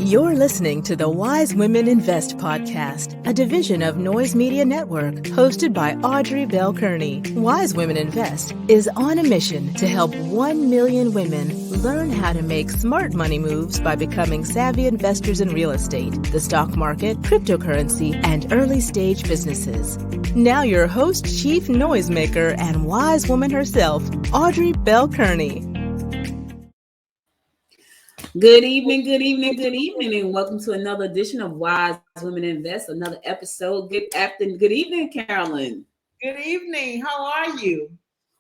You're listening to the Wise Women Invest podcast, a division of Noise Media Network, hosted by Audrey Bell Kearney. Wise Women Invest is on a mission to help 1 million women learn how to make smart money moves by becoming savvy investors in real estate, the stock market, cryptocurrency, and early-stage businesses. Now your host, chief noisemaker, and wise woman herself, Audrey Bell Kearney. Good evening, and welcome to another edition of Wise Women Invest, another episode. Good evening, Carolyn. Good evening. How are you?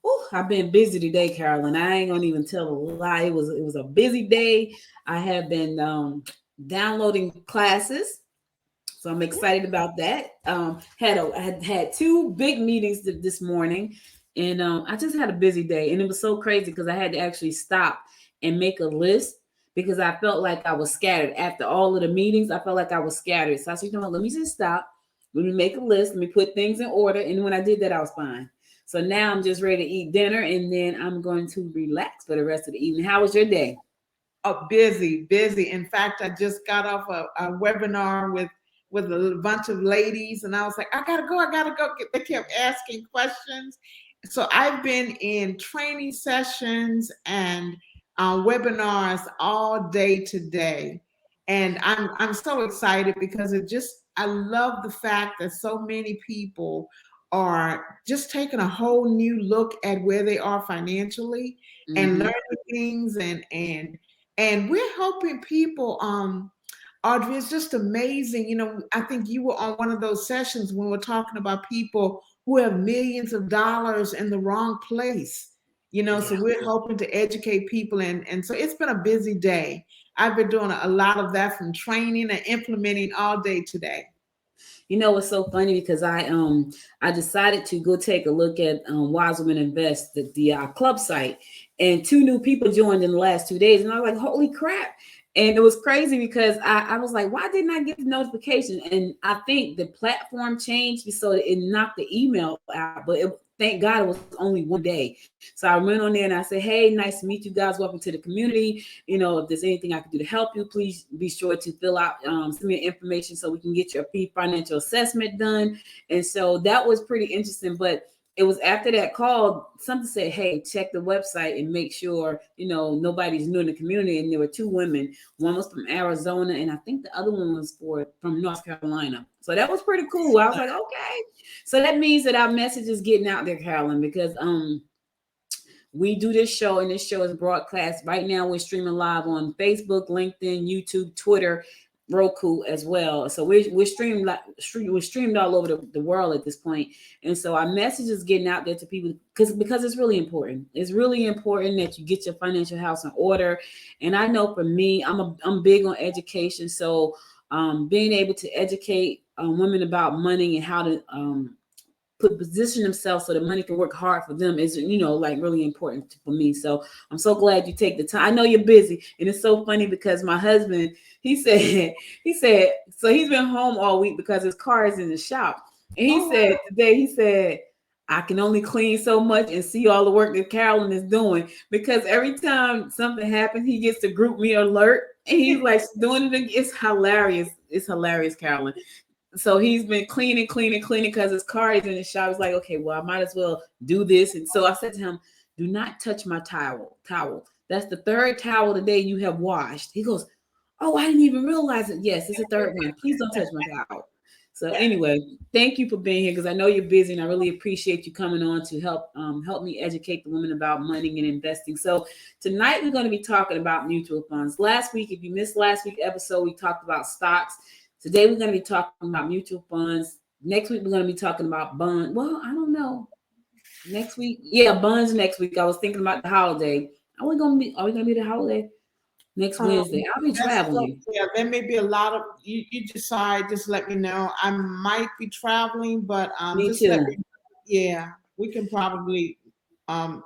Oh, I've been busy today, Carolyn. I ain't gonna even tell a lie. It was a busy day. I have been downloading classes, so I'm excited about that. I had two big meetings this morning, and I just had a busy day, and it was so crazy because I had to actually stop and make a list. Because I felt like I was scattered after all of the meetings. I felt like I was scattered. So I said, you know what, let me just stop. Let me make a list. Let me put things in order. And when I did that, I was fine. So now I'm just ready to eat dinner. And then I'm going to relax for the rest of the evening. How was your day? Oh, busy. In fact, I just got off a webinar with a bunch of ladies. And I was like, I gotta go. They kept asking questions. So I've been in training sessions and webinars all day today, and I'm so excited because I love the fact that so many people are just taking a whole new look at where they are financially and learning things and we're helping people. Audrey, it's just amazing. You know, I think you were on one of those sessions when we're talking about people who have millions of dollars in the wrong place. You know, so we're hoping to educate people. And so it's been a busy day. I've been doing a lot of that from training and implementing all day today. You know, it's so funny because I decided to go take a look at Wise Women Invest, the club site, and 2 new people joined in the last 2 days. And I was like, holy crap. And it was crazy because I was like, why didn't I get the notification? And I think the platform changed so it knocked the email out, but thank God it was only 1 day. So I went on there and I said, hey, nice to meet you guys. Welcome to the community. You know, if there's anything I can do to help you, please be sure to fill out some of your information so we can get your pre-financial assessment done. And so that was pretty interesting. But it was after that call, something said, hey, check the website and make sure, you know, nobody's new in the community. And there were 2 women. One was from Arizona, and I think the other one was from North Carolina. So that was pretty cool. I was like, okay. So that means that our message is getting out there, Carolyn, because we do this show, and this show is broadcast. Right now, we're streaming live on Facebook, LinkedIn, YouTube, Twitter, Roku as well. So we're streamed all over the world at this point. And so our message is getting out there to people because it's really important. It's really important that you get your financial house in order. And I know for me, I'm big on education. So being able to educate women about money and how to position themselves so the money can work hard for them is, you know, like really important for me. So I'm so glad you take the time. I know you're busy, and it's so funny because my husband, he said, so he's been home all week because his car is in the shop. And he said, I can only clean so much and see all the work that Carolyn is doing, because every time something happens, he gets the group me alert, and he's like doing it again. It's hilarious. It's hilarious, Carolyn. So he's been cleaning because his car is in the shop. He's like, okay, well, I might as well do this. And so I said to him, do not touch my towel. That's the 3rd towel today you have washed. He goes, oh, I didn't even realize it. Yes, it's the 3rd one. Please don't touch my towel. So anyway, thank you for being here because I know you're busy, and I really appreciate you coming on to help me educate the women about money and investing. So tonight we're going to be talking about mutual funds. Last week, if you missed last week's episode, we talked about stocks. Today, we're going to be talking about mutual funds. Next week, we're going to be talking about bonds. Well, I don't know. Next week? Yeah, bonds next week. I was thinking about the holiday. Are we going to be the holiday? Next Wednesday. I'll be traveling. Yeah, there may be a lot of, you decide, just let me know. I might be traveling, but me just too. let me know. Yeah, we can probably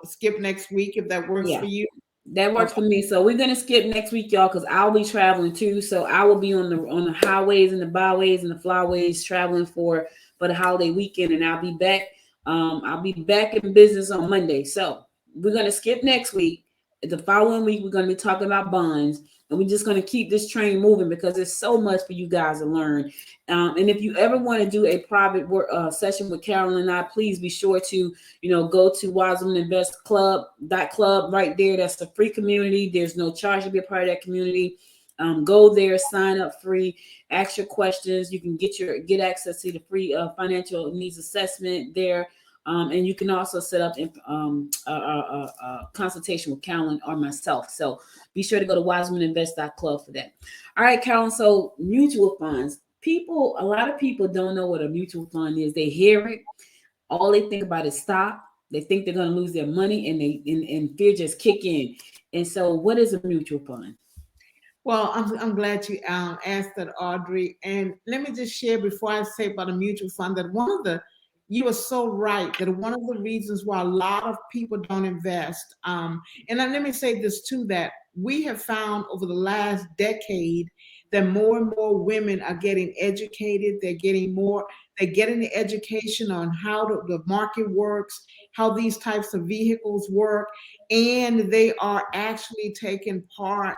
skip next week if that works for you. That works for me. So we're gonna skip next week, y'all, because I'll be traveling too. So I will be on the highways and the byways and the flyways traveling for the holiday weekend, and I'll be back. I'll be back in business on Monday. So we're gonna skip next week, The following week, we're going to be talking about bonds. And we're just going to keep this train moving because there's so much for you guys to learn. And if you ever want to do a private work session with Carolyn and I, please be sure to, go to Wise Women Invest Club right there. That's a free community. There's no charge to be a part of that community. Go there, sign up free, ask your questions. You can get access to the free financial needs assessment there. And you can also set up a consultation with Carolyn or myself. So be sure to go to wisewomeninvest.club for that. All right, Carolyn. So mutual funds. A lot of people don't know what a mutual fund is. They hear it. All they think about is stock. They think they're going to lose their money, and fear just kick in. And so what is a mutual fund? Well, I'm glad you asked that, Audrey. And let me just share before I say about a mutual fund that you are so right that one of the reasons why a lot of people don't invest, and let me say this too, that we have found over the last decade that more and more women are getting educated. They're getting the education on how the market works, how these types of vehicles work, and they are actually taking part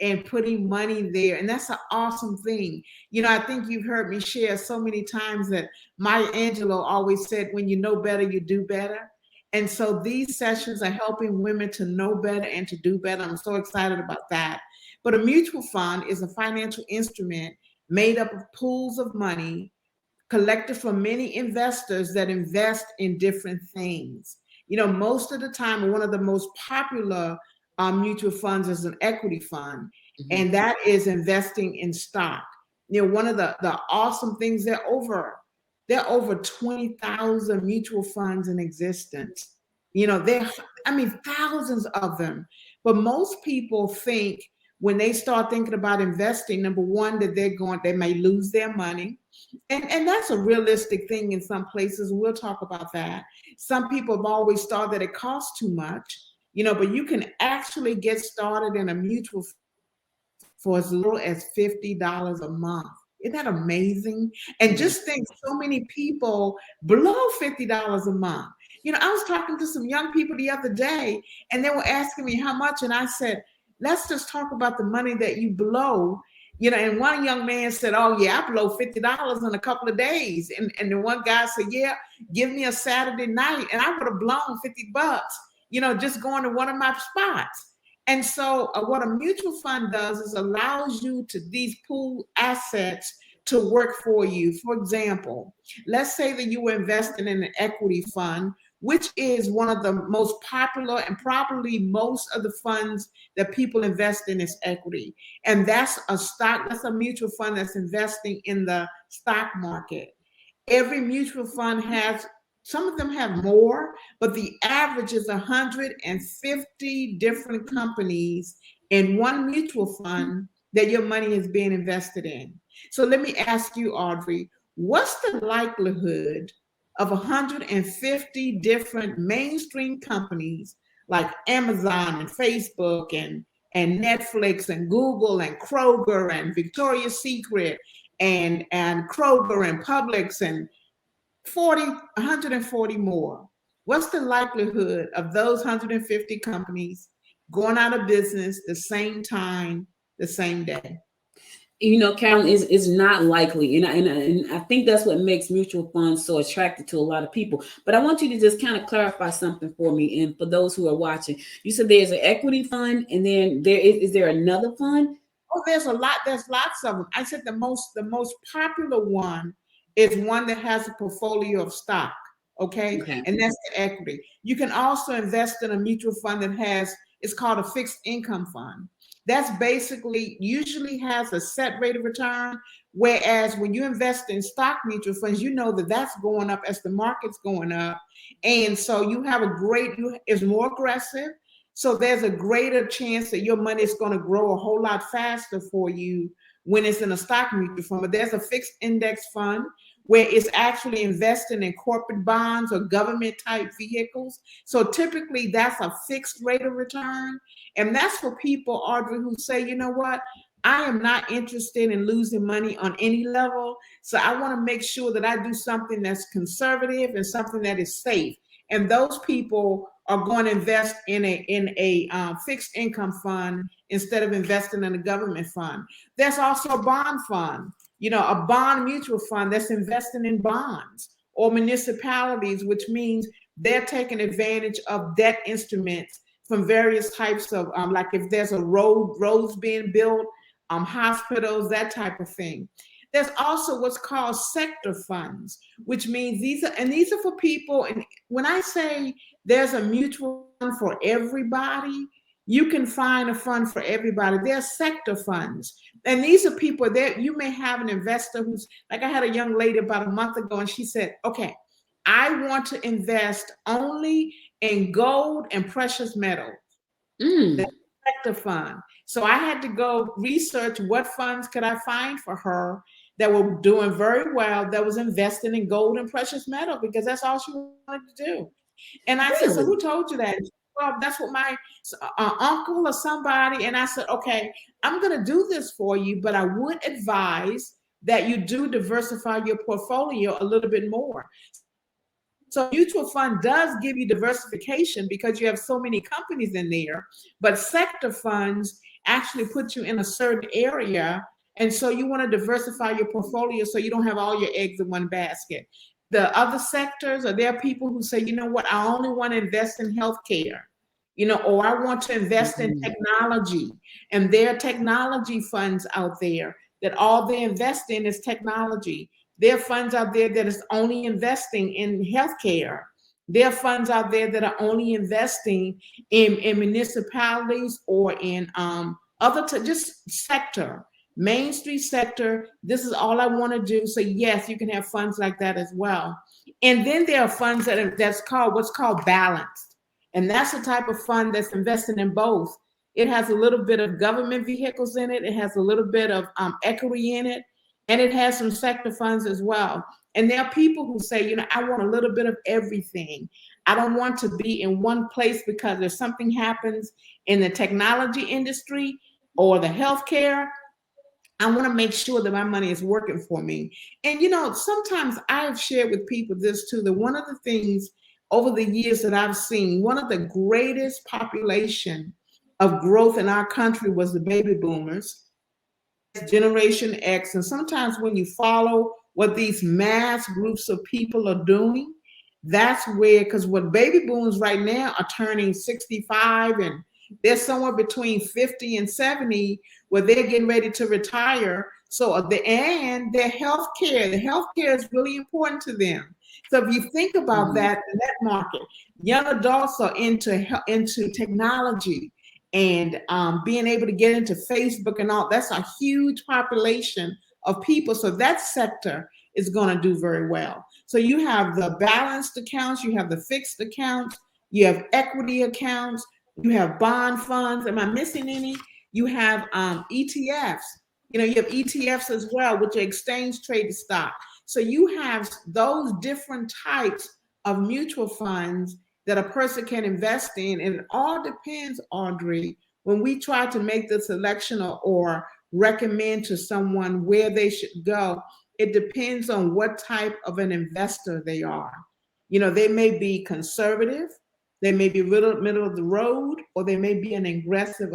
and putting money there. And that's an awesome thing. I think you've heard me share so many times that Maya Angelou always said, when you know better, you do better. And so these sessions are helping women to know better and to do better. I'm so excited about that. But a mutual fund is a financial instrument made up of pools of money collected from many investors that invest in different things. Most of the time, one of the most popular mutual funds is an equity fund, and that is investing in stock. One of the awesome things, there are over 20,000 mutual funds in existence. Thousands of them. But most people think when they start thinking about investing, number one, that they may lose their money. And that's a realistic thing in some places. We'll talk about that. Some people have always thought that it costs too much, but you can actually get started in a mutual for as little as $50 a month. Isn't that amazing? And just think, so many people below $50 a month. I was talking to some young people the other day, and they were asking me how much, and I said, let's just talk about the money that you blow. And one young man said, oh yeah, I blow $50 in a couple of days. And the one guy said, yeah, give me a Saturday night and I would have blown $50, just going to one of my spots. And so what a mutual fund does is allows you to these pool assets to work for you. For example, let's say that you were investing in an equity fund, which is one of the most popular and probably most of the funds that people invest in is equity. And that's a mutual fund that's investing in the stock market. Every mutual fund some of them have more, but the average is 150 different companies in one mutual fund that your money is being invested in. So let me ask you, Audrey, what's the likelihood of 150 different mainstream companies like Amazon and Facebook and Netflix and Google and Kroger and Victoria's Secret and Kroger and Publix and 140 more? What's the likelihood of those 150 companies going out of business the same time, the same day? Carolyn, is not likely. And I think that's what makes mutual funds so attractive to a lot of people. But I want you to just kind of clarify something for me. And for those who are watching, you said there's an equity fund, and then is there another fund? Oh, there's lots of them. I said the most popular one is one that has a portfolio of stock. Okay. And that's the equity. You can also invest in a mutual fund it's called a fixed income fund. That's basically usually has a set rate of return. Whereas when you invest in stock mutual funds, that's going up as the market's going up. And so it's more aggressive. So there's a greater chance that your money is going to grow a whole lot faster for you when it's in a stock mutual fund. But there's a fixed index fund where it's actually investing in corporate bonds or government type vehicles. So typically that's a fixed rate of return. And that's for people, Audrey, who say, you know what, I am not interested in losing money on any level. So I want to make sure that I do something that's conservative and something that is safe. And those people or go and invest in a fixed income fund instead of investing in a government fund. There's also a bond fund, a bond mutual fund that's investing in bonds, or municipalities, which means they're taking advantage of debt instruments from various types of, like if there's a roads being built, hospitals, that type of thing. There's also what's called sector funds, which means these are for people. And when I say there's a mutual fund for everybody, you can find a fund for everybody. There are sector funds. And these are people that you may have an investor who's, like I had a young lady about a month ago, and she said, okay, I want to invest only in gold and precious metals. The sector fund. So I had to go research what funds could I find for her that were doing very well, that was investing in gold and precious metal, because that's all she wanted to do. And I said, so who told you that? Well, that's what my uncle or somebody. And I said, okay, I'm going to do this for you, but I would advise that you do diversify your portfolio a little bit more. So mutual fund does give you diversification because you have so many companies in there, but sector funds actually put you in a certain area. And so you want to diversify your portfolio so you don't have all your eggs in one basket. The other sectors, or there are people who say, you know what, I only want to invest in healthcare, or I want to invest in technology. And there are technology funds out there that all they invest in is technology. There are funds out there that is only investing in healthcare. There are funds out there that are only investing in municipalities or in just sector, Main Street sector. This is all I want to do. So yes, you can have funds like that as well. And then there are funds that's called what's called balanced. And that's the type of fund that's investing in both. It has a little bit of government vehicles in it. It has a little bit of equity in it. And it has some sector funds as well. And there are people who say, I want a little bit of everything. I don't want to be in one place because if something happens in the technology industry or the healthcare, I want to make sure that my money is working for me. And, sometimes I've shared with people this too, that one of the things over the years that I've seen, one of the greatest population of growth in our country was the baby boomers. Generation X. And sometimes when you follow what these mass groups of people are doing, that's where, because what baby boomers right now are turning 65 and they're somewhere between 50 and 70 where they're getting ready to retire. So and their the healthcare is really important to them. So if you think about that market, young adults are into technology and being able to get into Facebook and all. That's a huge population of people. So that sector is going to do very well. So you have the balanced accounts, you have the fixed accounts, you have equity accounts, you have bond funds. Am I missing any? You have ETFs. You have ETFs as well, which are exchange traded stock. So you have those different types of mutual funds that a person can invest in. And it all depends, Audrey, when we try to make the selection or recommend to someone where they should go, it depends on what type of an investor they are. They may be conservative, they may be middle of the road, or they may be an aggressive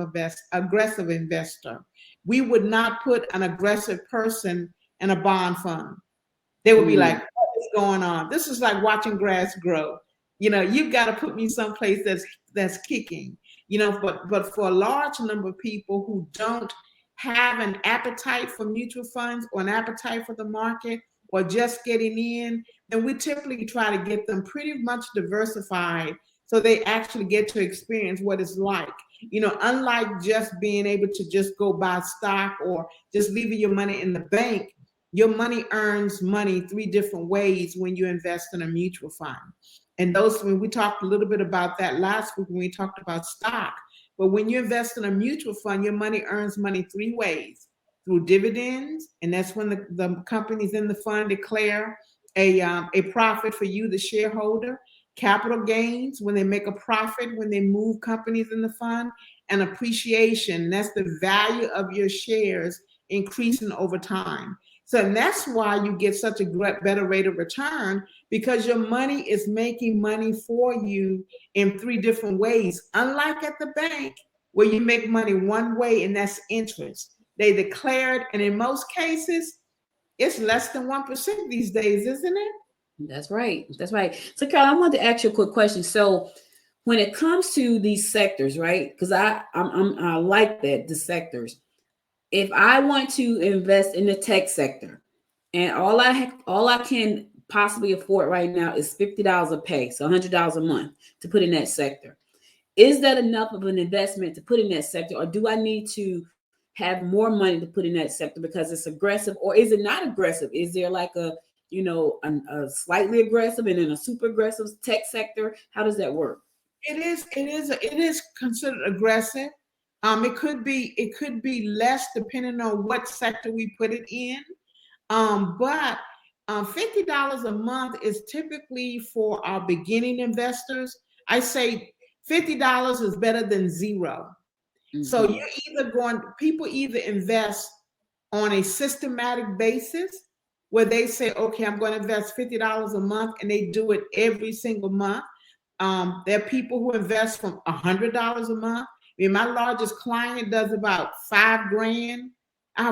investor. We would not put an aggressive person in a bond fund. They would be like, what is going on? This is like watching grass grow. You've got to put me someplace that's kicking. But for a large number of people who don't have an appetite for mutual funds or an appetite for the market or just getting in, then we typically try to get them pretty much diversified so they actually get to experience what it's like. Unlike just being able to just go buy stock or just leaving your money in the bank, your money earns money 3 different ways when you invest in a mutual fund. And when we talked a little bit about that last week when we talked about stock. But when you invest in a mutual fund, your money earns money 3 ways: through dividends, and that's when the companies in the fund declare a profit for you, the shareholder; capital gains, when they make a profit when they move companies in the fund; and appreciation, that's the value of your shares increasing over time. So and that's why you get such a better rate of return, because your money is making money for you in 3 different ways. Unlike at the bank, where you make money one way, and that's interest. They declared, and in most cases, it's less than 1% these days, isn't it? That's right. That's right. So, Carol, I wanted to ask you a quick question. So, when it comes to these sectors, right? Because I like that, the sectors. If I want to invest in the tech sector, and all I can possibly afford right now is $50 a pay, so $100 a month to put in that sector. Is that enough of an investment to put in that sector, or do I need to have more money to put in that sector because it's aggressive, or is it not aggressive? Is there like a slightly aggressive and then a super aggressive tech sector? How does that work? It is considered aggressive. It could be less depending on what sector we put it in. But $50 a month is typically for our beginning investors. I say $50 is better than zero. So Mhm. people either invest on a systematic basis, where they say, okay, I'm going to invest $50 a month, and they do it every single month. There are people who invest from $100 a month. I mean, my largest client does about $5,000. I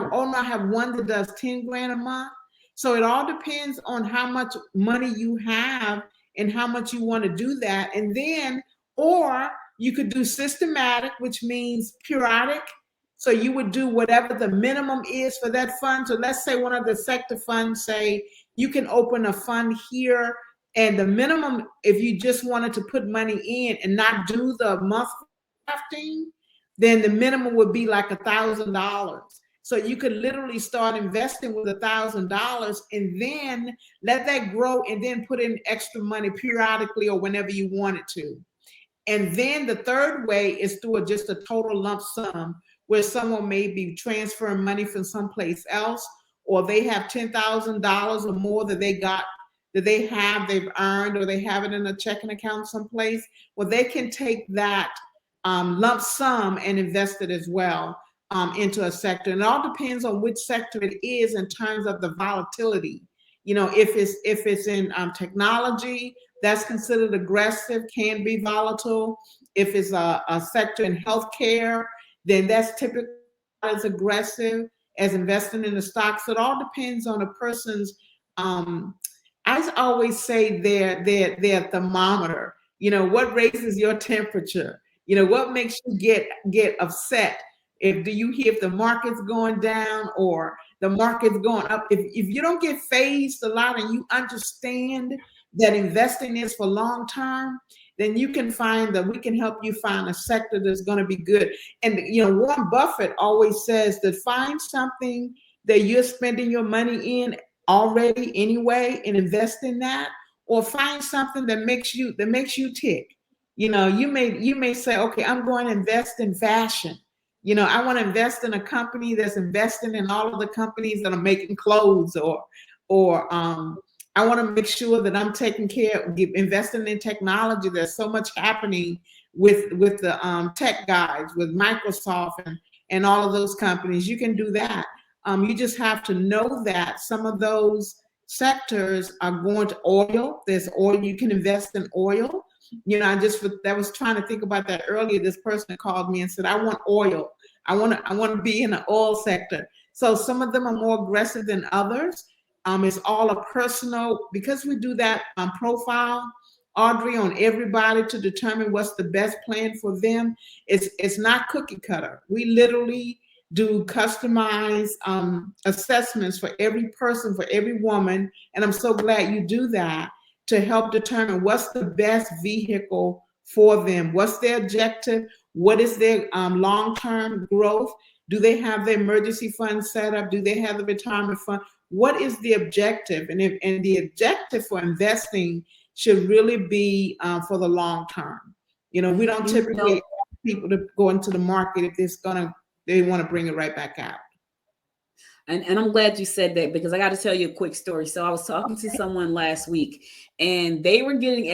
have one that does 10 grand a month. So it all depends on how much money you have and how much you want to do that. And then, or you could do systematic, which means periodic. So you would do whatever the minimum is for that fund. So let's say one of the sector funds say you can open a fund here, and the minimum, if you just wanted to put money in and not do the monthly drafting, then the minimum would be like $1,000. So you could literally start investing with $1,000 and then let that grow, and then put in extra money periodically or whenever you wanted to. And then the third way is through just a total lump sum, where someone may be transferring money from someplace else, or they have $10,000 or more they've earned, or they have it in a checking account someplace. Well, they can take that lump sum and invest it as well into a sector. And it all depends on which sector it is in terms of the volatility. If it's in technology, that's considered aggressive, can be volatile. If it's a sector in healthcare, then that's typically not as aggressive as investing in the stocks. It all depends on a person's. I always say their thermometer. What raises your temperature? What makes you get upset? If the market's going down or the market's going up? If you don't get phased a lot and you understand that investing is for long term, then we can help you find a sector that's going to be good. And Warren Buffett always says that find something that you're spending your money in already anyway and invest in that, or find something that makes you tick. You may say, okay, I'm going to invest in fashion. I want to invest in a company that's investing in all of the companies that are making clothes, or I want to make sure that I'm taking care of investing in technology. There's so much happening with the tech guys, with Microsoft and all of those companies. You can do that. You just have to know that some of those sectors are going to oil. There's oil. You can invest in oil. I was trying to think about that earlier. This person called me and said, I want oil. I want to be in the oil sector. So some of them are more aggressive than others. It's all a personal, because we do that profile, Audrey, on everybody to determine what's the best plan for them. It's not cookie cutter. We literally do customized assessments for every person, for every woman. And I'm so glad you do that, to help determine what's the best vehicle for them. What's their objective? What is their long-term growth? Do they have the emergency fund set up? Do they have the retirement fund? What is the objective? And the objective for investing should really be for the long term. We don't typically ask people to go into the market if they want to bring it right back out. And I'm glad you said that, because I got to tell you a quick story. So I was talking to someone last week, and they were getting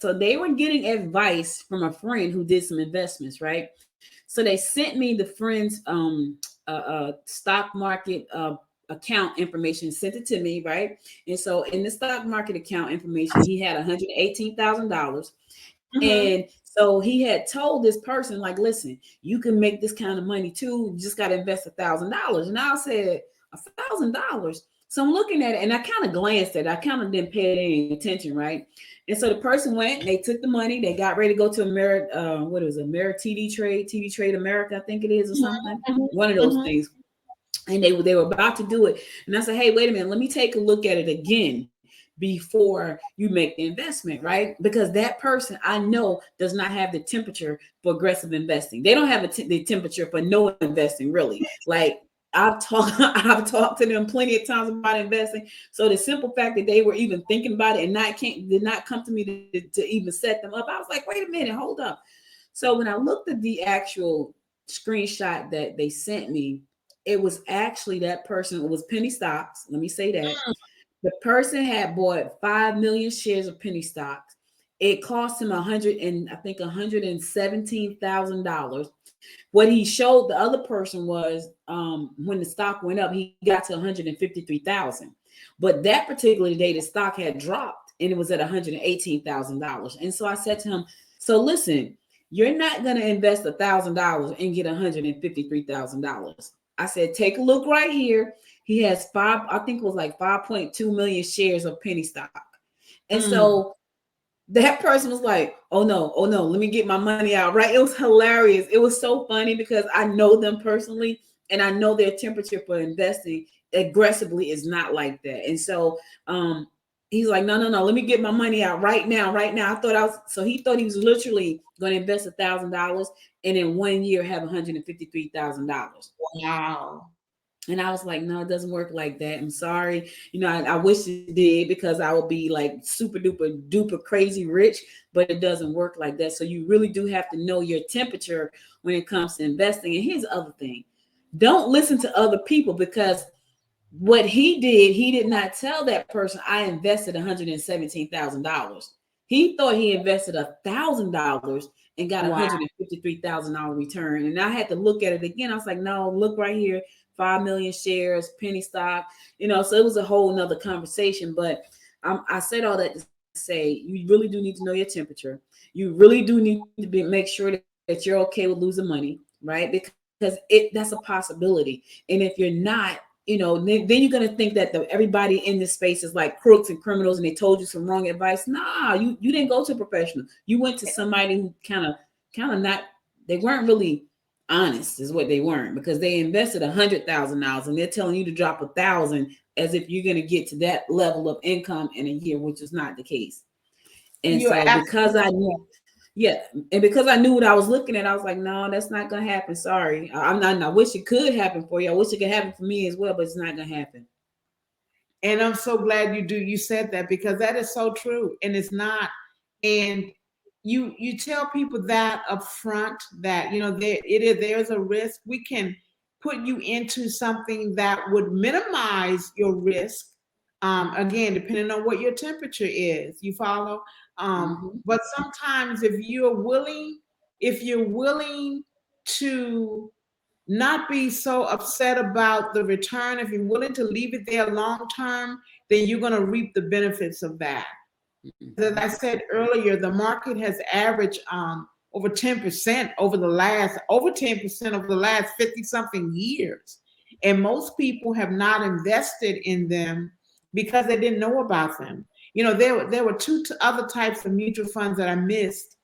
advice from a friend who did some investments, right? So they sent me the friend's stock market account information, sent it to me, right? And so in the stock market account information, he had $118,000. And so he had told this person, like, listen, you can make this kind of money too. You just got to invest $1,000. And I said, $1,000. So I'm looking at it and I kind of glanced at it. I kind of didn't pay any attention, right? And so the person went, they took the money, they got ready to go to what is it, TD Trade America, I think it is, or something. One of those things. And they were about to do it. And I said, hey, wait a minute, let me take a look at it again before you make the investment, right? Because that person I know does not have the temperature for aggressive investing. They don't have the temperature for no investing, really. Like I've talked to them plenty of times about investing. So the simple fact that they were even thinking about it and did not come to me to even set them up, I was like, wait a minute, hold up. So when I looked at the actual screenshot that they sent me, it was actually that person. It was penny stocks. Let me say that. The person had bought 5 million shares of penny stocks. It cost him $117,000. What he showed the other person was when the stock went up, he got to 153,000. But that particular day, the stock had dropped and it was at $118,000. And so I said to him, so listen, you're not going to invest $1,000 and get $153,000. I said, take a look right here. He has 5.2 million shares of penny stock. And so that person was like, oh no, let me get my money out, right? It was hilarious. It was so funny because I know them personally and I know their temperature for investing aggressively is not like that. And so he's like, no, let me get my money out right now. So he thought he was literally going to invest $1,000 and in 1 year have $153,000. Wow. And I was like, no, it doesn't work like that. I'm sorry. I wish it did because I would be like super duper crazy rich, but it doesn't work like that. So you really do have to know your temperature when it comes to investing. And here's the other thing. Don't listen to other people because what he did not tell that person I invested $117,000. He thought he invested $1,000 and got $153,000 return. And I had to look at it again. I was like, no, look right here. 5 million shares, penny stock, so it was a whole nother conversation. But I said all that to say, you really do need to know your temperature. You really do need to make sure that you're okay with losing money, right? Because that's a possibility. And if you're not, then you're going to think that everybody in this space is like crooks and criminals and they told you some wrong advice. Nah, you didn't go to a professional. You went to somebody who kind of not, they weren't really honest is what they weren't, because they invested $100,000 and they're telling you to drop 1,000 as if you're going to get to that level of income in a year, which is not the case. And because I knew what I was looking at, I was like, no, that's not going to happen. Sorry. I wish it could happen for you. I wish it could happen for me as well, but it's not going to happen. And I'm so glad you said that, because that is so true. And it's not, and you tell people that up front that, there's a risk. We can put you into something that would minimize your risk. Again, depending on what your temperature is, you follow? But sometimes if you're willing to not be so upset about the return, if you're willing to leave it there long term, then you're going to reap the benefits of that. As I said earlier, the market has averaged over 10% over the last 50 something years. And most people have not invested in them because they didn't know about them. There were two other types of mutual funds that I missed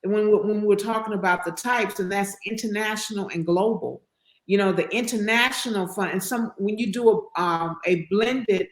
when we were talking about the types, and that's international and global. The international fund, and when you do a blended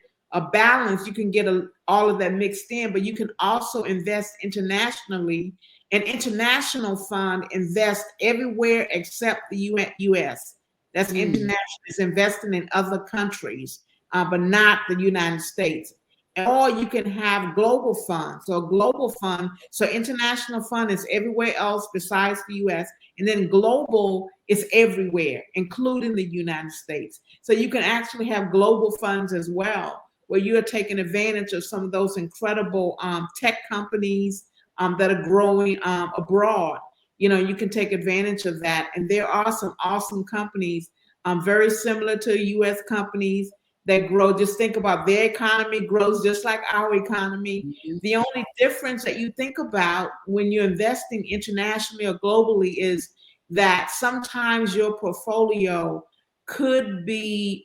balance, you can get all of that mixed in, but you can also invest internationally. An international fund invests everywhere except the U.S. That's international. It's investing in other countries, but not the United States. Or you can have global funds. So a global fund, so international fund is everywhere else besides the U.S. And then global is everywhere, including the United States. So you can actually have global funds as well, where you are taking advantage of some of those incredible tech companies that are growing abroad. You can take advantage of that. And there are some awesome companies, very similar to U.S. companies, that grow. Just think about their economy grows just like our economy. Mhm. The only difference that you think about when you're investing internationally or globally is that sometimes your portfolio could be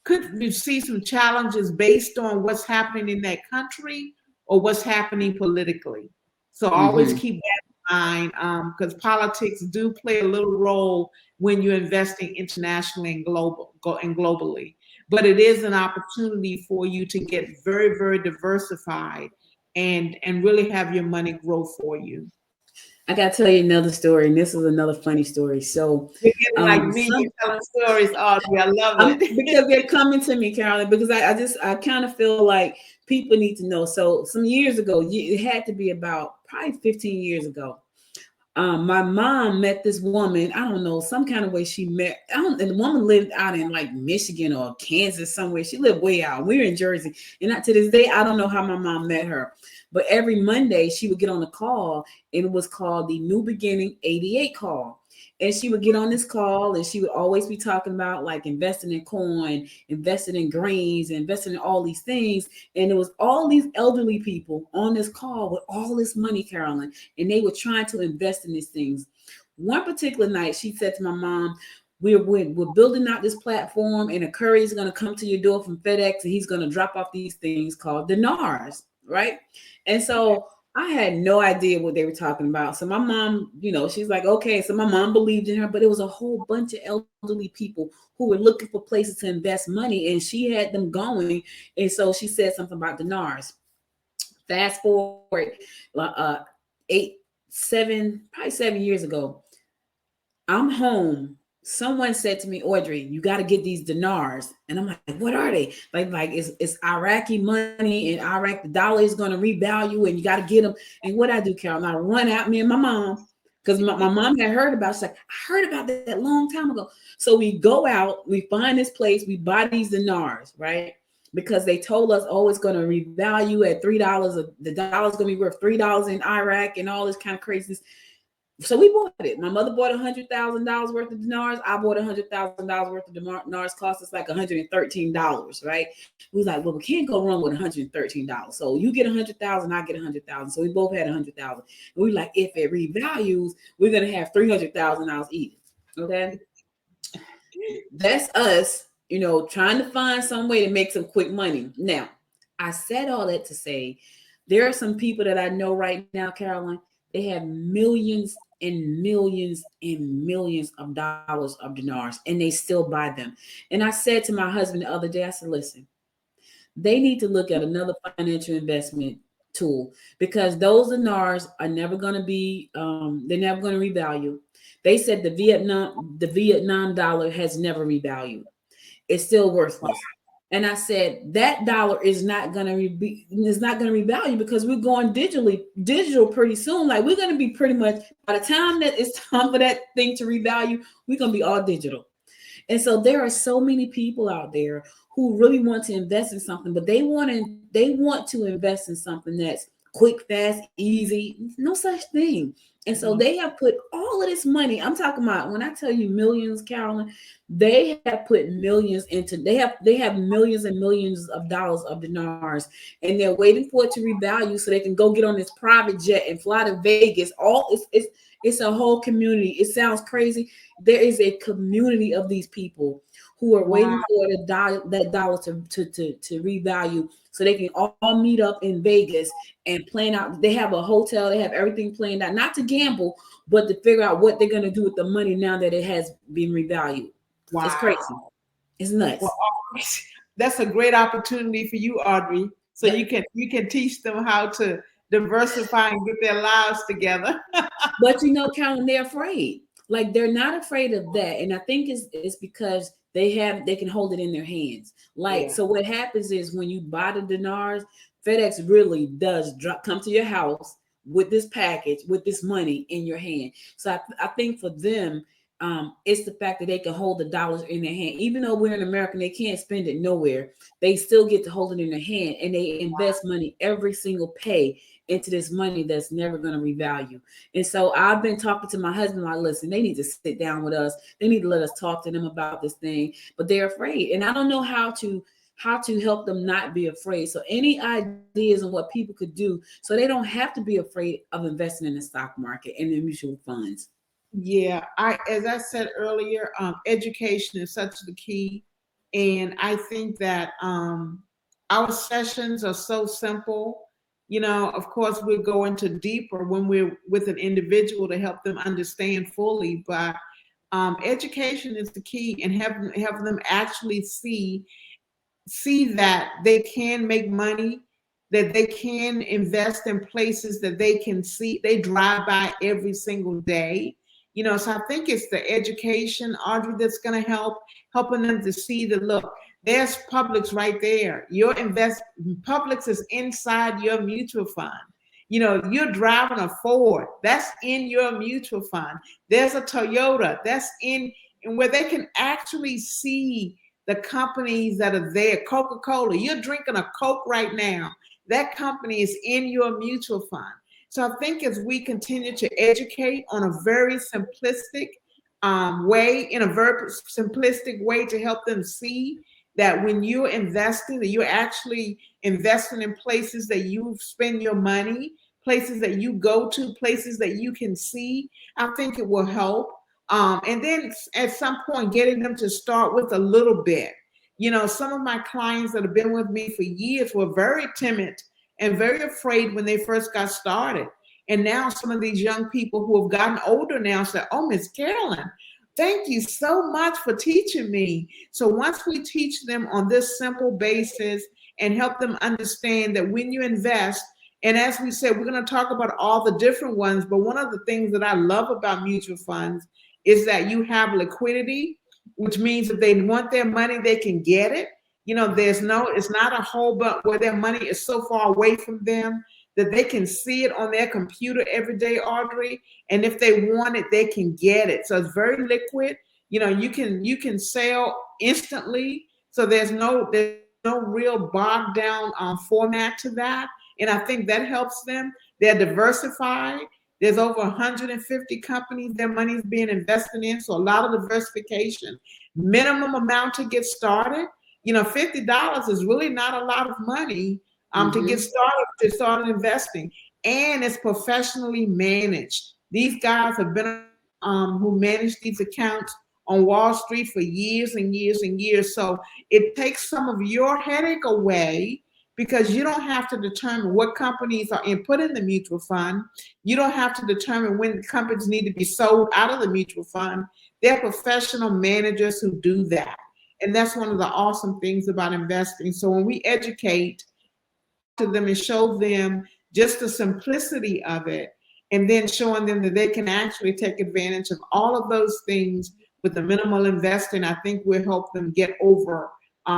could you see some challenges based on what's happening in that country or what's happening politically. So always Mhm. keep that in mind, because politics do play a little role when you're investing internationally and globally. But it is an opportunity for you to get very, very diversified and really have your money grow for you. I gotta tell you another story, and this is another funny story. So, You're getting like me, some you're telling stories, Audrey. I love it. because they're coming to me, Carolyn, because I kind of feel like people need to know. So, some years ago, it had to be about probably 15 years ago. My mom met this woman. I don't know, some kind of way she met. And the woman lived out in like Michigan or Kansas somewhere. She lived way out. We were in Jersey, and to this day, I don't know how my mom met her. But every Monday, she would get on a call, and it was called the New Beginning 88 call. And she would get on this call, and she would always be talking about like investing in corn, investing in grains, investing in all these things. And it was all these elderly people on this call with all this money, Carolyn, and they were trying to invest in these things. One particular night, she said to my mom, we're building out this platform, and a courier is going to come to your door from FedEx, and he's going to drop off these things called dinars, right? And so I had no idea what they were talking about. So my mom, she's like, okay. So my mom believed in her, but it was a whole bunch of elderly people who were looking for places to invest money, and she had them going. And so she said something about dinars. Fast forward, eight, probably 7 years ago, I'm home. Someone said to me, Audrey, you got to get these dinars. And I'm like, what are they? Like it's Iraqi money in Iraq. The dollar is going to revalue and you got to get them. And what I do, Carol, I run out, me and my mom, because my mom had heard about it. She's like, I heard about that long time ago. So we go out, we find this place, we buy these dinars, right? Because they told us, oh, it's going to revalue at $3. The dollar's going to be worth $3 in Iraq and all this kind of craziness. So we bought it. My mother bought $100,000 worth of dinars. I bought $100,000 worth of dinars. Cost us like $113, right? We was like, well, we can't go wrong with $113. So you get 100,000, I get 100,000. So we both had 100,000. We like, if it revalues, we're gonna have $300,000 each. Okay, that's us. Trying to find some way to make some quick money. Now, I said all that to say there are some people that I know right now, Caroline. They have millions and millions and millions of dollars of dinars, and they still buy them. And I said to my husband the other day, I said, listen, they need to look at another financial investment tool, because those dinars are never going to be, they're never going to revalue. They said the Vietnam dollar has never revalued. It's still worthless. And I said that dollar is not going to revalue, because we're going digital pretty soon. Like, we're going to be pretty much, by the time that it's time for that thing to revalue, we're going to be all digital. And so there are so many people out there who really want to invest in something, but they want to invest in something that's quick, fast, easy. No such thing. And so they have put all of this money. I'm talking about, when I tell you millions, Carolyn, they have put millions into. They have millions and millions of dollars of dinars, and they're waiting for it to revalue so they can go get on this private jet and fly to Vegas. It's a whole community. It sounds crazy. There is a community of these people who are waiting for that dollar to revalue, so they can all meet up in Vegas and plan out. They have a hotel, they have everything planned out, not to gamble, but to figure out what they're going to do with the money now that it has been revalued. Wow. It's crazy. It's nuts. Well, that's a great opportunity for you, Audrey. So you can teach them how to diversify and get their lives together. But Carolyn, they're afraid. Like, they're not afraid of that. And I think it's because they can hold it in their hands. Like, so what happens is, when you buy the dinars, FedEx really does come to your house with this package, with this money in your hand. So I think for them, it's the fact that they can hold the dollars in their hand. Even though we're in America, they can't spend it nowhere. They still get to hold it in their hand, and they invest money every single pay into this money that's never going to revalue. And so I've been talking to my husband, like, listen, they need to sit down with us. They need to let us talk to them about this thing, but they're afraid. And I don't know how to help them not be afraid. So any ideas on what people could do so they don't have to be afraid of investing in the stock market and in mutual funds. Yeah, as I said earlier, education is such the key, and I think that our sessions are so simple. Of course, we go into deeper when we're with an individual to help them understand fully, but education is the key, and have them actually see that they can make money, that they can invest in places that they can see, they drive by every single day. So I think it's the education, Audrey, that's going to helping them to see that, look, there's Publix right there. Publix is inside your mutual fund. You're driving a Ford, that's in your mutual fund. There's a Toyota, that's in, and where they can actually see the companies that are there. Coca-Cola, you're drinking a Coke right now. That company is in your mutual fund. So I think as we continue to educate on a very simplistic way, in a very simplistic way, to help them see that when you're investing, that you're actually investing in places that you spend your money, places that you go to, places that you can see, I think it will help. And then at some point, getting them to start with a little bit. Some of my clients that have been with me for years were very timid and very afraid when they first got started. And now some of these young people who have gotten older now say, oh, Miss Carolyn, thank you so much for teaching me. So once we teach them on this simple basis and help them understand that when you invest, and as we said, we're going to talk about all the different ones, but one of the things that I love about mutual funds is that you have liquidity, which means if they want their money, they can get it. It's not a whole bunch where their money is so far away from them that they can see it on their computer every day, Audrey. And if they want it, they can get it. So it's very liquid. You can sell instantly. So there's no real bogged down format to that. And I think that helps them. They're diversified. There's over 150 companies their money is being invested in. So a lot of diversification. Minimum amount to get started. $50 is really not a lot of money to get started, to start investing. And it's professionally managed. These guys have been who manage these accounts on Wall Street for years and years and years. So it takes some of your headache away, because you don't have to determine what companies are put in the mutual fund. You don't have to determine when companies need to be sold out of the mutual fund. They're professional managers who do that. And that's one of the awesome things about investing. So when we educate to them and show them just the simplicity of it, and then showing them that they can actually take advantage of all of those things with the minimal investing, I think will help them get over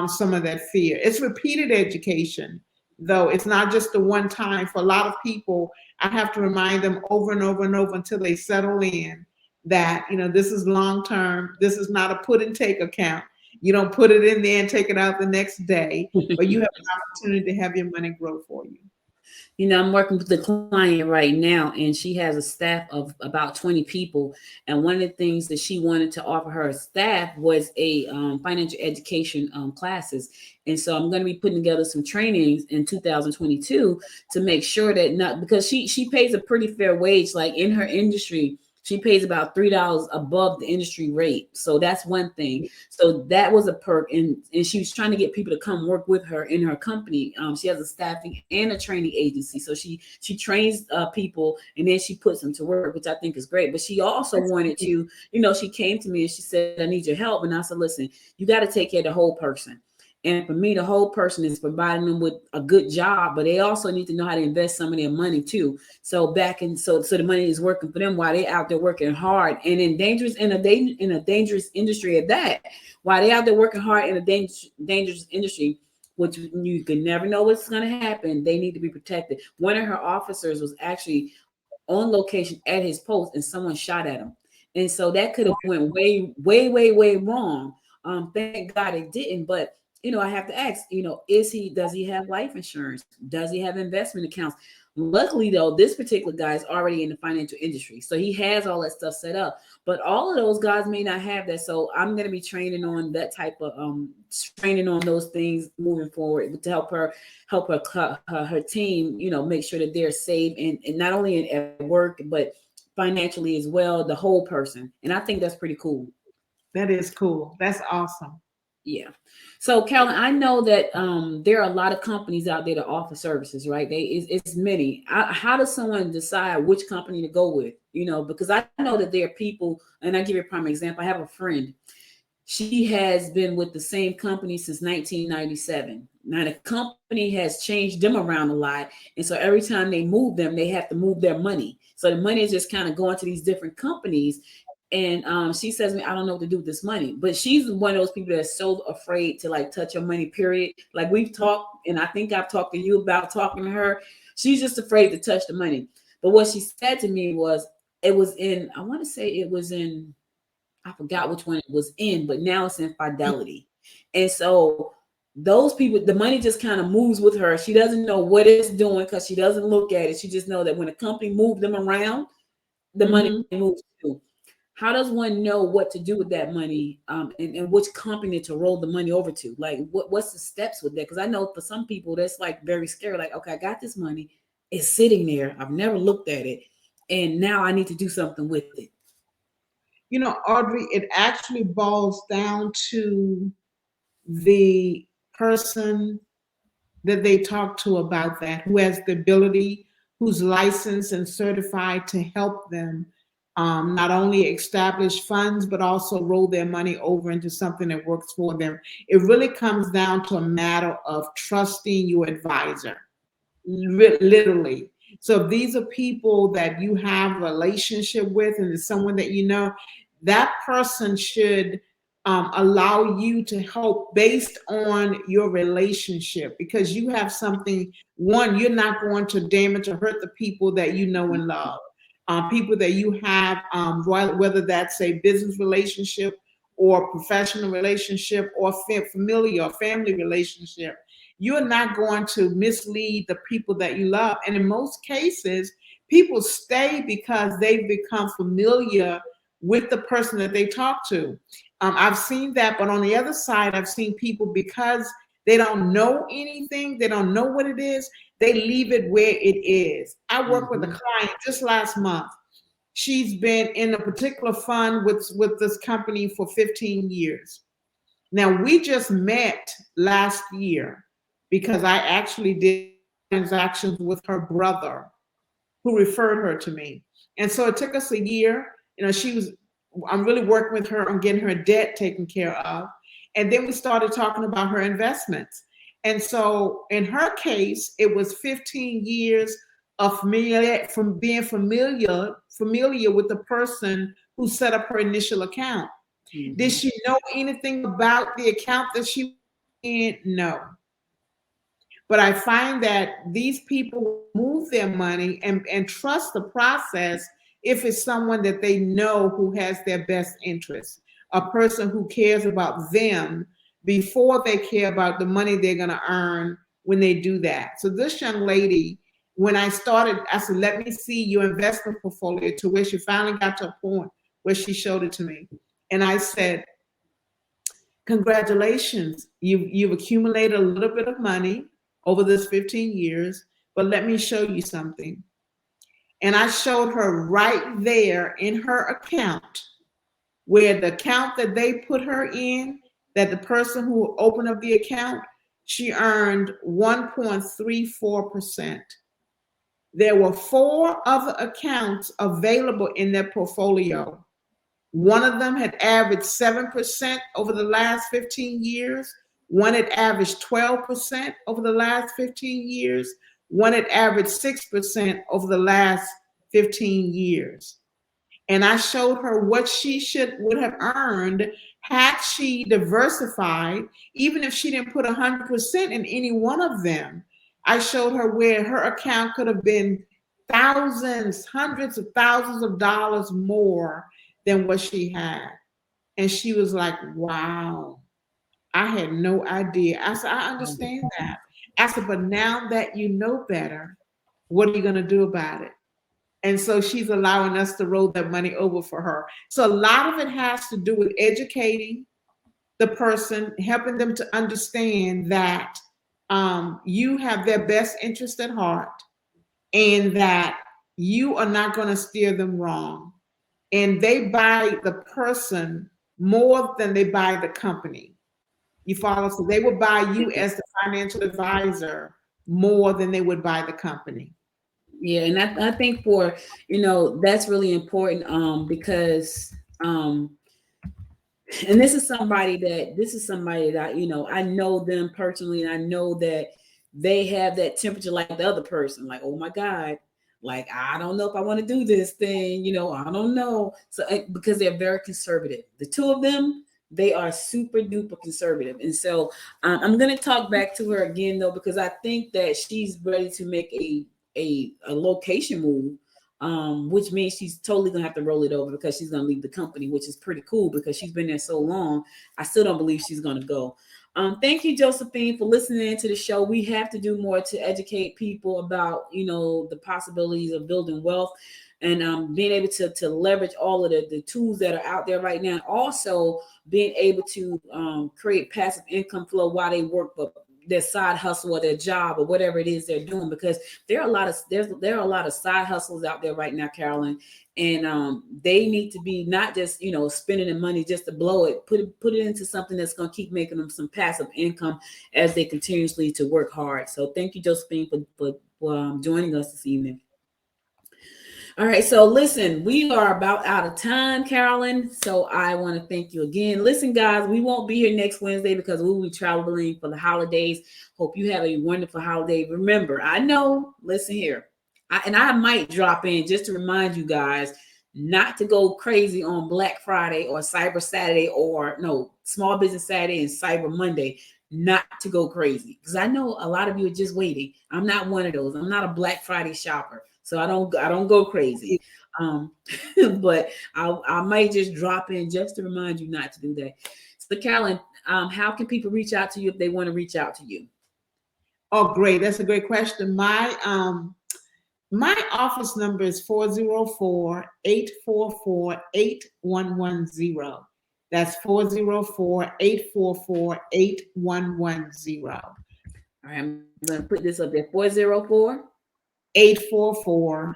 some of that fear. It's repeated education, though. It's not just the one time. For a lot of people, I have to remind them over and over and over until they settle in that, this is long term. This is not a put and take account. You don't put it in there and take it out the next day, but you have an opportunity to have your money grow for you. I'm working with the client right now, and she has a staff of about 20 people. And one of the things that she wanted to offer her staff was a financial education classes. And so I'm going to be putting together some trainings in 2022 to make sure that, not because she pays a pretty fair wage, like in her industry. She pays about $3 above the industry rate. So that's one thing. So that was a perk. And she was trying to get people to come work with her in her company. She has a staffing and a training agency. So she trains people, and then she puts them to work, which I think is great. But she also wanted to, she came to me and she said, I need your help. And I said, listen, you got to take care of the whole person. And for me, the whole person is providing them with a good job, but they also need to know how to invest some of their money too. So so the money is working for them while they're out there working hard and in a dangerous industry at that. While they're out there working hard in a dangerous industry, which you can never know what's going to happen, they need to be protected. One of her officers was actually on location at his post, and someone shot at him, and so that could have went way, way, way, way wrong. Thank God it didn't, but. I have to ask, does he have life insurance? Does he have investment accounts? Luckily, though, this particular guy is already in the financial industry, so he has all that stuff set up. But all of those guys may not have that, so I'm going to be training on that type of training on those things moving forward to help her team, make sure that they're safe and not only at work but financially as well, the whole person. And I think that's pretty cool. That is cool. That's awesome. Yeah. So, Calvin, I know that there are a lot of companies out there that offer services, right? It's many. How does someone decide which company to go with? Because I know that there are people, and I give you a prime example. I have a friend. She has been with the same company since 1997. Now the company has changed them around a lot, and so every time they move them, they have to move their money. So the money is just kind of going to these different companies. And she says to me, I don't know what to do with this money. But she's one of those people that's so afraid to like touch your money, period. Like we've talked, and I think I've talked to you about talking to her. She's just afraid to touch the money. But what she said to me was, it was in, I want to say it was in, I forgot which one it was in, but now it's in Fidelity. And so those people, the money just kind of moves with her. She doesn't know what it's doing because she doesn't look at it. She just know that when a company moves them around, the money moves too. How does one know what to do with that money, and which company to roll the money over to? Like, what's the steps with that? Because I know for some people that's like very scary. Like, okay, I got this money, it's sitting there. I've never looked at it, and now I need to do something with it. Audrey, it actually boils down to the person that they talk to about that, who has the ability, who's licensed and certified to help them not only establish funds, but also roll their money over into something that works for them. It really comes down to a matter of trusting your advisor, literally. So if these are people that you have a relationship with and it's someone that that person should allow you to help based on your relationship, because you have something. One, you're not going to damage or hurt the people that you know and love, people that you have, whether that's a business relationship or professional relationship or familiar or family relationship. You're not going to mislead the people that you love. And in most cases, people stay because they've become familiar with the person that they talk to. I've seen that, but on the other side, I've seen people, because they don't know anything, they don't know what it is, they leave it where it is. I worked with a client just last month. She's been in a particular fund with this company for 15 years. Now, we just met last year because I actually did transactions with her brother who referred her to me. And so it took us a year. I'm really working with her on getting her debt taken care of. And then we started talking about her investments. And so in her case, it was 15 years of being familiar with the person who set up her initial account. Did she know anything about the account that she was in? No. But I find that these people move their money and trust the process if it's someone that they know who has their best interest, a person who cares about them before they care about the money they're going to earn when they do that. So this young lady, when I started, I said, let me see your investment portfolio, to where she finally got to a point where she showed it to me. And I said, congratulations, you've accumulated a little bit of money over this 15 years, but let me show you something. And I showed her right there in her account, where the account that they put her in, that the person who opened up the account, she earned 1.34%. There were 4 other accounts available in their portfolio. One of them had averaged 7% over the last 15 years. One had averaged 12% over the last 15 years. One had averaged 6% over the last 15 years. And I showed her what she would have earned had she diversified, even if she didn't put 100% in any one of them. I showed her where her account could have been thousands, hundreds of thousands of dollars more than what she had. And she was like, wow, I had no idea. I said, I understand that. I said, but now that you know better, What are you going to do about it? And so she's allowing us to roll that money over for her. So a lot of it has to do with educating the person, helping them to understand that you have their best interest at heart and that you are not going to steer them wrong. And they buy the person more than they buy the company. You follow? So they would buy you as the financial advisor more than they would buy the company. Yeah, and I think for that's really important because and this is somebody that I know them personally, and I know that they have that temperature like the other person, like, oh my God, like I don't know if I want to do this thing, I don't know. So because they're very conservative, the two of them, they are super duper conservative. And so I'm going to talk back to her again though, because I think that she's ready to make a location move, which means she's totally gonna have to roll it over because she's gonna leave the company, which is pretty cool because she's been there so long. I still don't believe she's gonna go. Thank you, Josephine, for listening to the show. We have to do more to educate people about the possibilities of building wealth and being able to leverage all of the tools that are out there right now. Also being able to create passive income flow while they work, but their side hustle or their job or whatever it is they're doing, because there are a lot of side hustles out there right now, Carolyn, and they need to be not just spending the money just to blow it, put it into something that's going to keep making them some passive income as they continuously to work hard. So thank you, Josephine, for joining us this evening. All right, so listen, we are about out of time, Carolyn. So I want to thank you again. Listen, guys, we won't be here next Wednesday because we'll be traveling for the holidays. Hope you have a wonderful holiday. Remember, I know, listen here, I might drop in just to remind you guys not to go crazy on Black Friday or Cyber Saturday or no, Small Business Saturday and Cyber Monday. Not to go crazy because I know a lot of you are just waiting. I'm not one of those. I'm not a Black Friday shopper. So I don't go crazy. But I might just drop in just to remind you not to do that. So Carolyn, how can people reach out to you if they want to reach out to you? Oh, great. That's a great question. My office number is 404-844-8110. That's 404-844-8110. All right, I'm going to put this up there. 404 844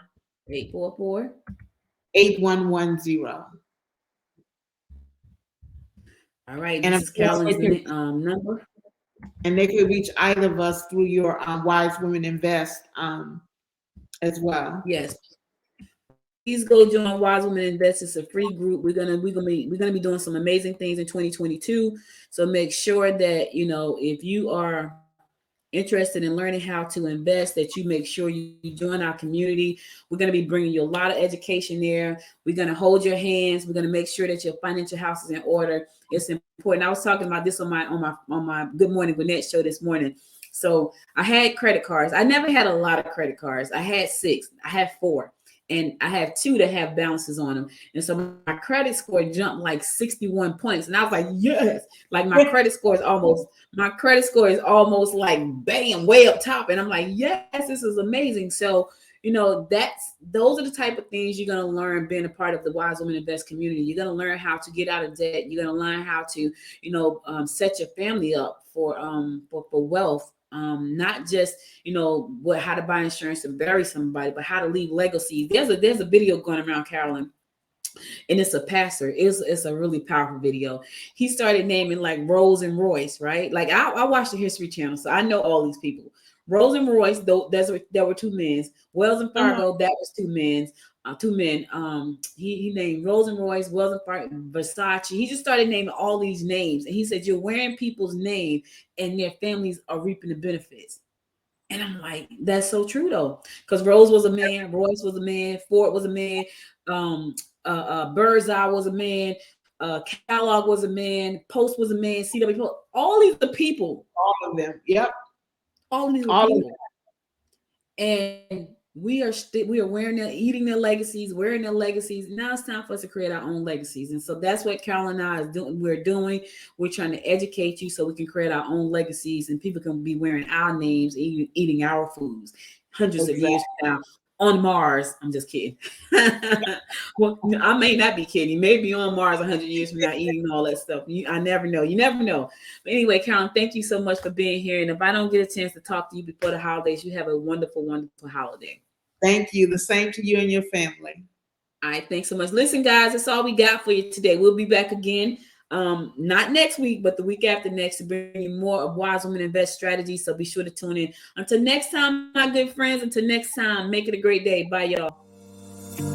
844 8110. All right, And this of is course, Carolyn's number. And they can reach either of us through your Wise Women Invest as well. Yes. Please go join Wise Women Invest. It's a free group. We're gonna be doing some amazing things in 2022. So make sure that if you are interested in learning how to invest, that you make sure you join our community. We're going to be bringing you a lot of education there. We're going to hold your hands. We're going to make sure that your financial house is in order. It's important. I was talking about this on my Good Morning Gwinnett show this morning. So I had credit cards. I never had a lot of credit cards. I had 6. I had 4. And I have 2 that have balances on them. And so my credit score jumped like 61 points. And I was like, yes, like my credit score is almost like bam, way up top. And I'm like, yes, this is amazing. So, those are the type of things you're going to learn being a part of the Wise Women Invest community. You're going to learn how to get out of debt. You're going to learn how to, set your family up for wealth. Not just how to buy insurance and bury somebody, but how to leave legacies. There's a video going around, Carolyn, and it's a pastor. It's a really powerful video. He started naming like Rolls and Royce, right? Like I watched the History Channel, so I know all these people. Rolls and Royce, though, there were 2 men. Wells and Fargo, that was 2 men. 2 men. He named Rolls and Royce, Wells and Fargo, Versace. He just started naming all these names, and he said, "You're wearing people's name, and their families are reaping the benefits." And I'm like, that's so true though, because Rose was a man, Royce was a man, Ford was a man, Birdseye was a man, Kellogg was a man, Post was a man, CW, all these are people, all of them. Yep. All of these are people. And we are wearing their, eating their legacies, wearing their legacies. Now it's time for us to create our own legacies. And so that's what Carolyn and I is doing. We're trying to educate you so we can create our own legacies and people can be wearing our names, eating our foods. hundreds of years from now on Mars. I'm just kidding. Well, I may not be kidding. Maybe on Mars 100 years from now, eating all that stuff. I never know. You never know. But anyway, Carolyn, thank you so much for being here. And if I don't get a chance to talk to you before the holidays, you have a wonderful, wonderful holiday. Thank you. The same to you and your family. All right. Thanks so much. Listen, guys, that's all we got for you today. We'll be back again. Not next week, but the week after next to bring you more of Wise Women Invest strategies. So be sure to tune in. Until next time, my good friends, until next time, make it a great day. Bye, y'all.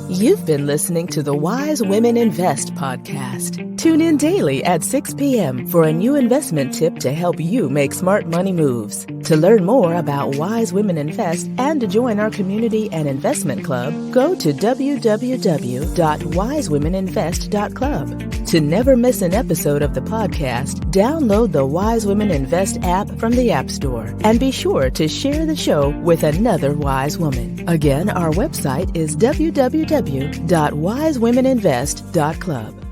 You've been listening to the Wise Women Invest podcast. Tune in daily at 6 p.m. for a new investment tip to help you make smart money moves. To learn more about Wise Women Invest and to join our community and investment club, go to www.wisewomeninvest.club. To never miss an episode of the podcast, download the Wise Women Invest app from the App Store and be sure to share the show with another wise woman. Again, our website is www.wisewomeninvest.club.